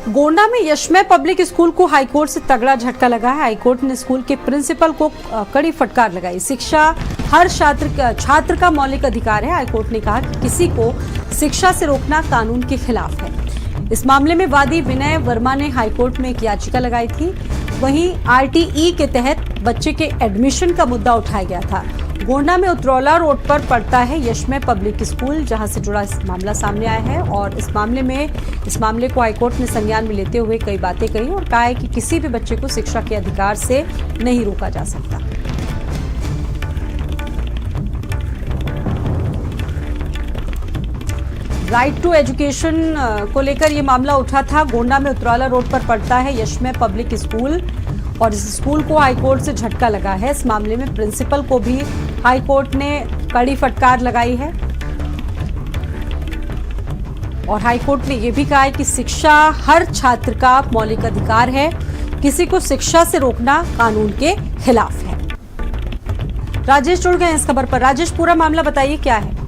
गोंडा में यशमय पब्लिक स्कूल को हाईकोर्ट से तगड़ा झटका लगा है। हाईकोर्ट ने स्कूल के प्रिंसिपल को कड़ी फटकार लगाई। शिक्षा हर छात्र का मौलिक अधिकार है। हाईकोर्ट ने कहा कि किसी को शिक्षा से रोकना कानून के खिलाफ है। इस मामले में वादी विनय वर्मा ने हाईकोर्ट में एक याचिका लगाई थी। वहीं आरटीई के तहत बच्चे के एडमिशन का मुद्दा उठाया गया था। गोंडा में उतरौला रोड पर पड़ता है यशमय पब्लिक स्कूल, जहां से जुड़ा इस मामला सामने आया है। और इस मामले को हाईकोर्ट ने संज्ञान में लेते हुए कई बातें कही और कहा है कि किसी भी बच्चे को शिक्षा के अधिकार से नहीं रोका जा सकता। राइट टू एजुकेशन को लेकर ये मामला उठा था। गोंडा में उतरौला रोड पर पड़ता है यशमय पब्लिक स्कूल और इस स्कूल को हाईकोर्ट से झटका लगा है। इस मामले में प्रिंसिपल को भी हाईकोर्ट ने कड़ी फटकार लगाई है और हाईकोर्ट ने यह भी कहा है कि शिक्षा हर छात्र का मौलिक अधिकार है। किसी को शिक्षा से रोकना कानून के खिलाफ है। राजेश जुड़ गए इस खबर पर। राजेश, पूरा मामला बताइए, क्या है?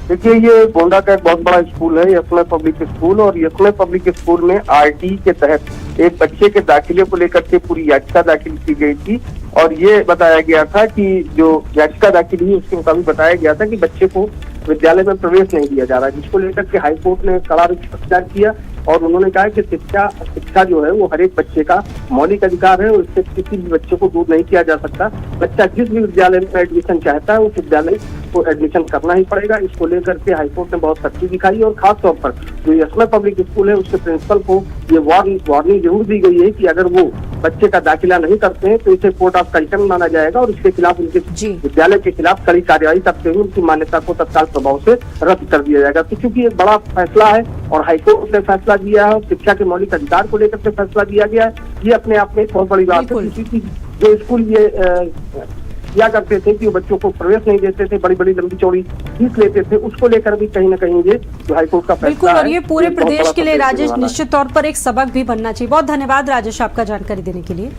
देखिए, ये गोंडा का एक बहुत बड़ा स्कूल है, यशमय पब्लिक स्कूल, और यशमय पब्लिक स्कूल में आरटी के तहत एक बच्चे के दाखिले को लेकर के पूरी याचिका दाखिल की गई थी और ये बताया गया था कि जो याचिका दाखिल हुई उसके मुताबिक बताया गया था कि बच्चे को विद्यालय में प्रवेश नहीं दिया जा रहा, जिसको लेकर के हाईकोर्ट ने कड़ा रुख अख्तियार किया और उन्होंने कहा कि शिक्षा जो है वो हर एक बच्चे का मौलिक अधिकार है और इससे किसी भी बच्चे को दूर नहीं किया जा सकता। बच्चा जिस भी विद्यालय में एडमिशन चाहता है उस विद्यालय उसको एडमिशन करना ही पड़ेगा। इसको लेकर के हाईकोर्ट ने बहुत सख्ती दिखाई और खास तौर पर जो यशमय पब्लिक स्कूल है उसके प्रिंसिपल को ये वार्निंग जरूर दी गई है कि अगर वो बच्चे का दाखिला नहीं करते हैं तो इसे कोर्ट ऑफ कंटेम्प्ट माना जाएगा और इसके खिलाफ उनके विद्यालय के खिलाफ कड़ी कार्रवाई करते हुए उनकी मान्यता को तत्काल प्रभाव से रद्द कर दिया जाएगा। तो चूंकि एक बड़ा फैसला है और हाईकोर्ट ने फैसला दिया है और शिक्षा के मौलिक अधिकार को लेकर के फैसला दिया गया है, ये अपने आप में बहुत बड़ी बात है। क्योंकि जो स्कूल ये किया करते थे कि वो बच्चों को प्रवेश नहीं देते थे, बड़ी बड़ी लंबी चौड़ी फीस लेते थे, उसको लेकर भी कहीं ना कहीं ये जो हाईकोर्ट का फैसला है। और ये पूरे प्रदेश के लिए राजेश निश्चित तौर पर एक सबक भी बनना चाहिए। बहुत धन्यवाद राजेश आपका जानकारी देने के लिए।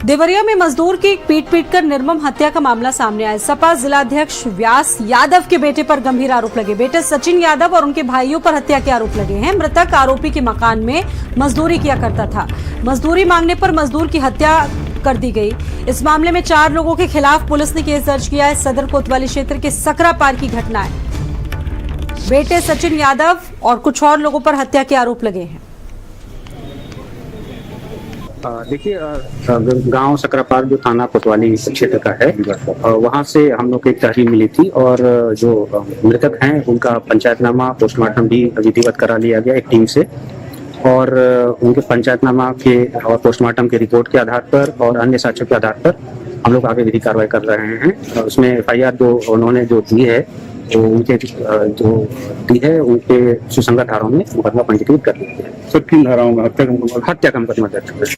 देवरिया में मजदूर की पीट कर निर्मम हत्या का मामला सामने आया। सपा जिलाध्यक्ष व्यास यादव के बेटे पर गंभीर आरोप लगे। बेटे सचिन यादव और उनके भाइयों पर हत्या के आरोप लगे हैं। मृतक आरोपी के मकान में मजदूरी किया करता था। मजदूरी मांगने पर मजदूर की हत्या कर दी गई। इस मामले में 4 लोगों के खिलाफ पुलिस ने केस दर्ज किया है। सदर कोतवाली क्षेत्र के सकरापार की घटना है। बेटे सचिन यादव और कुछ और लोगों पर हत्या के आरोप लगे हैं। देखिए, गांव सकरापार जो थाना कोतवाली क्षेत्र का है, वहां से हम लोग को एक तहरीर मिली थी और जो मृतक हैं उनका पंचायतनामा पोस्टमार्टम भी विधिवत करा लिया गया एक टीम से और उनके पंचायतनामा के और पोस्टमार्टम के रिपोर्ट के आधार पर और अन्य साक्ष्यों के आधार पर हम लोग आगे विधि कार्रवाई कर रहे हैं। उसमें FIR जो उन्होंने जो दी है तो उनके जो दी है उनके सुसंगत धाराओं में मुकदमा पंजीकृत कर लिया गया है। किन धाराओं में हत्या का मुकदमा दर्ज है।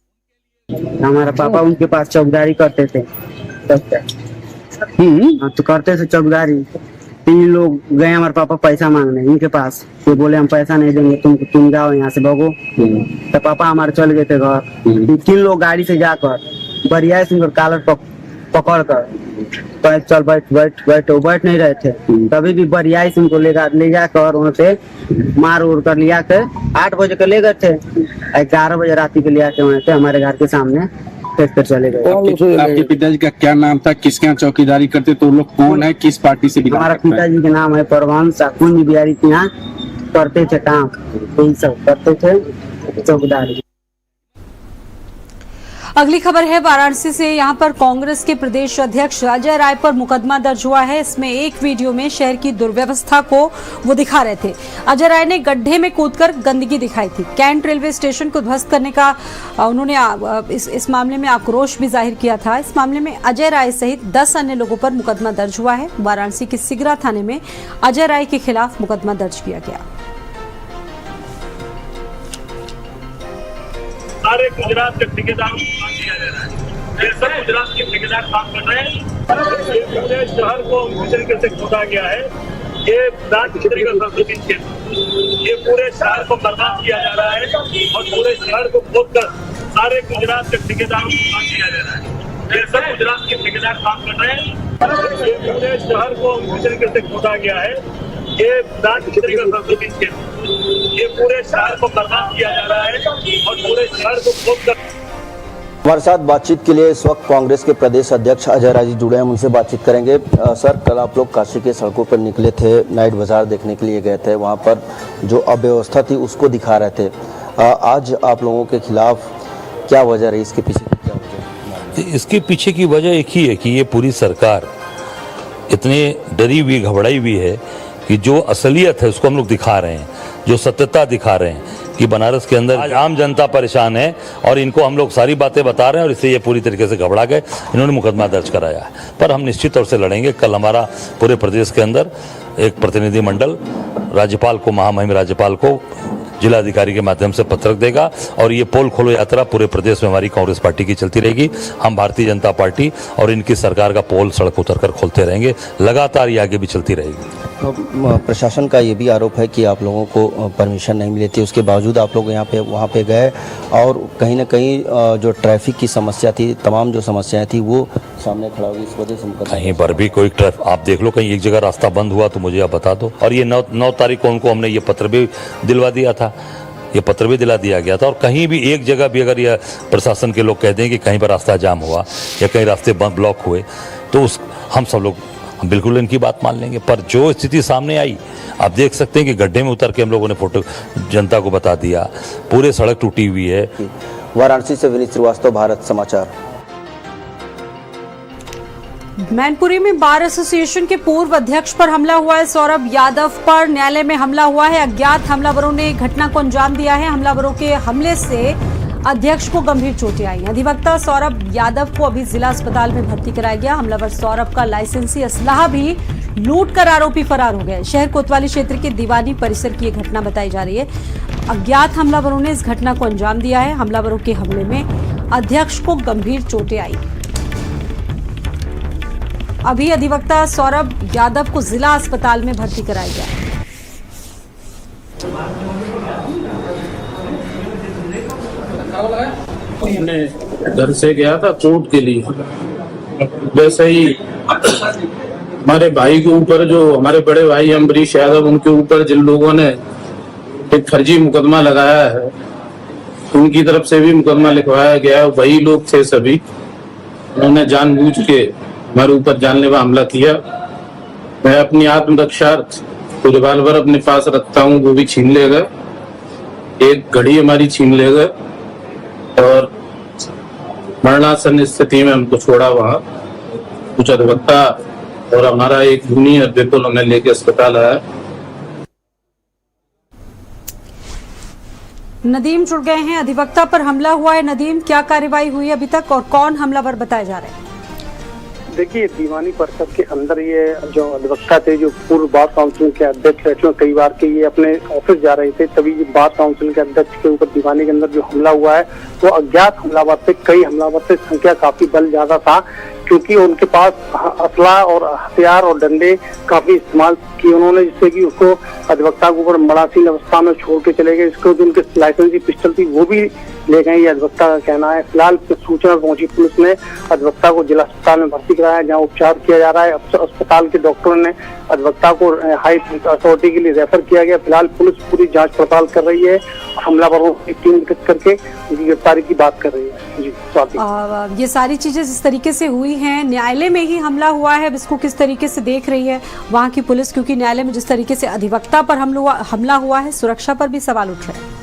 हमारा पापा उनके पास चौकीदारी करते थे। तो करते थे चौकीदारी। 3 लोग गए हमारे पापा पैसा मांगने इनके पास। ये बोले हम पैसा नहीं देंगे, तुम जाओ यहाँ से भगो। तो पापा हमारे चल गए थे घर। 3 लोग गाड़ी से जाकर बढ़िया से कालर पकड़ कर चल बैठ नहीं रहे थे। तभी भी बढ़िया से उनको ले जाकर वहाँ पे मार उड़ कर लिया के 8 बजे के ले गए थे। 11 बजे रात के ले आके वहाँ पे हमारे घर के सामने फेंक कर चले गए। आपके पिताजी का क्या नाम था, किसके यहाँ चौकीदारी करते, तो लोग कौन है, किस पार्टी से? हमारा पिताजी का नाम है परवान कुंज बिहारी। यहाँ करते थे काम, यही सब करते थे चौकीदारी। अगली खबर है वाराणसी से। यहां पर कांग्रेस के प्रदेश अध्यक्ष अजय राय पर मुकदमा दर्ज हुआ है। इसमें एक वीडियो में शहर की दुर्व्यवस्था को वो दिखा रहे थे। अजय राय ने गड्ढे में कूदकर गंदगी दिखाई थी। कैंट रेलवे स्टेशन को ध्वस्त करने का उन्होंने इस मामले में आक्रोश भी जाहिर किया था। इस मामले में अजय राय सहित 10 अन्य लोगों पर मुकदमा दर्ज हुआ है। वाराणसी के सिगरा थाने में अजय राय के खिलाफ मुकदमा दर्ज किया गया। सारे गुजरात के ठेकेदारों को काम दिया जा रहा है। ये सब गुजरात के ठेकेदार काम कर रहे हैं। ये पूरे शहर को इस तरीके से खोदा गया है। ये राज क्षेत्र का संसदीय क्षेत्र, ये पूरे शहर को बर्बाद किया जा रहा है और पूरे शहर को खोदकर सारे गुजरात के ठेकेदारों को काम दिया जा रहा है। ये सब गुजरात के ठेकेदार काम कर रहे हैं। ये पूरे शहर को इस तरीके से खोदा गया है। ये राज क्षेत्र का संसदीय क्षेत्र, ये पूरे शहर को बर्बाद किया जा रहा है और पूरे शहर को खोदकर। हमारे साथ बातचीत के लिए इस वक्त कांग्रेस के प्रदेश अध्यक्ष अजय राय जी जुड़े हैं, उनसे बातचीत करेंगे। सर, कल आप लोग काशी के सड़कों पर निकले थे, नाइट बाजार देखने के लिए गए थे, वहाँ पर जो अव्यवस्था थी उसको दिखा रहे थे। आज आप लोगों के खिलाफ क्या वजह रही, इसके पीछे क्या वजह? इसके पीछे की वजह एक ही है कि ये पूरी सरकार इतनी डरी हुई घबराई हुई है कि जो असलियत है उसको हम लोग दिखा रहे हैं, जो सत्यता दिखा रहे हैं कि बनारस के अंदर आज आम जनता परेशान है और इनको हम लोग सारी बातें बता रहे हैं और इससे ये पूरी तरीके से घबरा गए। इन्होंने मुकदमा दर्ज कराया है, पर हम निश्चित तौर से लड़ेंगे। कल हमारा पूरे प्रदेश के अंदर एक प्रतिनिधि मंडल राज्यपाल को, महामहिम राज्यपाल को जिलाधिकारी के माध्यम से पत्रक देगा और ये पोल खोलो यात्रा पूरे प्रदेश में हमारी कांग्रेस पार्टी की चलती रहेगी। हम भारतीय जनता पार्टी और इनकी सरकार का पोल सड़क उतरकर खोलते रहेंगे, लगातार ये आगे भी चलती रहेगी। तो प्रशासन का ये भी आरोप है कि आप लोगों को परमिशन नहीं मिली थी, उसके बावजूद आप लोग वहाँ पे गए और कहीं ना कहीं जो ट्रैफिक की समस्या थी, तमाम जो समस्याएं थी वो सामने खड़ा होगी, इस वजह से कहीं पर भी कोई आप देख लो, कहीं एक जगह रास्ता बंद हुआ तो मुझे आप बता दो। और ये 9 तारीख को उनको हमने ये पत्र भी दिलवा दिया था, ये पत्र भी दिला दिया गया था। और कहीं भी एक जगह भी अगर यह प्रशासन के लोग कहते हैं कि कहीं पर रास्ता जाम हुआ या कहीं रास्ते बंद ब्लॉक हुए तो हम सब लोग बिल्कुल इनकी बात मान लेंगे। पर जो स्थिति सामने आई, आप देख सकते हैं कि गड्ढे में उतर के हम लोगों ने फोटो जनता को बता दिया, पूरे सड़क टूटी हुई है। वाराणसी से विनीत श्रीवास्तव, भारत समाचार। मैनपुरी में बार एसोसिएशन के पूर्व अध्यक्ष पर हमला हुआ है। सौरभ यादव पर न्यायालय में हमला हुआ है। अज्ञात हमलावरों ने घटना को अंजाम दिया है। हमलावरों के हमले से अध्यक्ष को गंभीर चोटें आई। अधिवक्ता सौरभ यादव को अभी जिला अस्पताल में भर्ती कराया गया। हमलावर सौरभ का लाइसेंसी असलाहा भी लूट कर आरोपी फरार हो गए। शहर कोतवाली क्षेत्र के दीवानी परिसर की यह घटना बताई जा रही है। अज्ञात हमलावरों ने इस घटना को अंजाम दिया है। हमलावरों के हमले में अध्यक्ष को गंभीर चोटें आई। अभी अधिवक्ता सौरभ यादव को जिला अस्पताल में भर्ती कराया गया है। अपने घर से गया था कोर्ट के लिए। वैसे ही हमारे भाई के ऊपर, जो हमारे बड़े भाई अम्बरीश यादव, उनके ऊपर जिन लोगों ने एक फर्जी मुकदमा लगाया है, उनकी तरफ से भी मुकदमा लिखवाया गया है। वही लोग थे सभी। उन्होंने जानबूझ के हमारे ऊपर जानलेवा हमला किया। मैं अपनी आत्मरक्षार्थ तो रिवाल्वर अपने पास रखता हूँ, वो भी छीन ले गए। एक घड़ी हमारी छीन ले गए और मरणासन स्थिति में हमको छोड़ा। वहाँ कुछ अधिवक्ता और हमारा एक जूनियर विपुल हमें लेके अस्पताल आया। नदीम जुड़ गए हैं। अधिवक्ता पर हमला हुआ है। नदीम, क्या कार्रवाई हुई अभी तक और कौन हमलावर बताए जा रहे हैं? देखिए, दीवानी परिषद के अंदर ये जो अधिवक्ता थे, जो पूर्व बार काउंसिल के अध्यक्ष रह चुके, कई बार के ये अपने ऑफिस जा रहे थे, तभी बार काउंसिल के अध्यक्ष के ऊपर दीवानी के अंदर जो हमला हुआ है वो अज्ञात हमलावर थे। कई हमलावर थे, संख्या काफी बल ज्यादा था, क्योंकि उनके पास असला और हथियार और डंडे काफी इस्तेमाल किए उन्होंने, जिससे कि उसको अधिवक्ता के ऊपर मरासीन अवस्था में छोड़ के चले गए। इसको जो उनके लाइसेंस की पिस्टल थी वो भी ले गए, ये अधिवक्ता का कहना है। फिलहाल सूचना पहुंची पुलिस ने अधिवक्ता को जिला अस्पताल में भर्ती कराया, जहां उपचार किया जा रहा है। अस्पताल के डॉक्टरों ने अधिवक्ता को हाई अथॉरिटी के लिए रेफर किया गया। फिलहाल पुलिस पूरी जांच पड़ताल कर रही है, हमलावरों की टीम गठित करके उनकी गिरफ्तारी की बात कर रही है। जी स्वाति, ये सारी चीजें जिस तरीके से हुई हैं, न्यायालय में ही हमला हुआ है, इसको किस तरीके से देख रही है वहाँ की पुलिस? क्योंकि न्यायालय में जिस तरीके से अधिवक्ता पर हमला हुआ है, सुरक्षा पर भी सवाल उठ रहे हैं।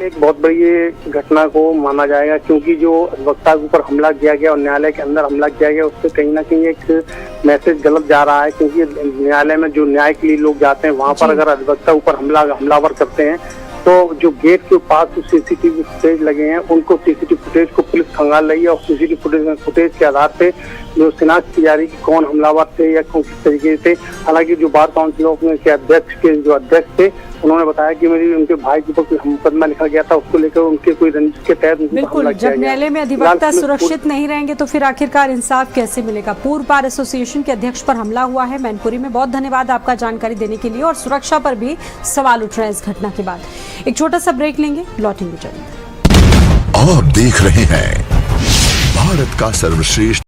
एक बहुत बड़ी घटना को माना जाएगा, क्योंकि जो अधिवक्ता के ऊपर हमला किया गया और न्यायालय के अंदर हमला किया गया, उससे कहीं ना कहीं एक मैसेज गलत जा रहा है। क्योंकि न्यायालय में जो न्याय के लिए लोग जाते हैं, वहाँ पर अगर अधिवक्ता ऊपर हमलावर करते हैं, तो जो गेट के पास जो सीसीटीवी फुटेज लगे हैं, उनको सीसीटीवी फुटेज को पुलिस खंगाल रही है और सीसीटीवी फुटेज के आधार पे जो शिनाख्त की जा रही है कि कौन हमलावर थे या कौन किस तरीके से। हालांकि जो बार काउंसिल के अध्यक्ष थे, उन्होंने बताया कि मेरी उनके भाई के ऊपर मुकदमा लिखा गया था, उसको लेकर उनके कोई रंजिश के तहत बिल्कुल, जब न्यायालय में अधिवक्ता सुरक्षित नहीं रहेंगे तो फिर आखिरकार इंसाफ कैसे मिलेगा? पूर्व बार एसोसिएशन के अध्यक्ष पर हमला हुआ है मैनपुरी में। बहुत धन्यवाद आपका जानकारी देने के लिए। और सुरक्षा पर भी सवाल उठ रहे हैं इस घटना के बाद। एक छोटा सा ब्रेक लेंगे, लौटेंगे जल्द। आप देख रहे हैं भारत का सर्वश्रेष्ठ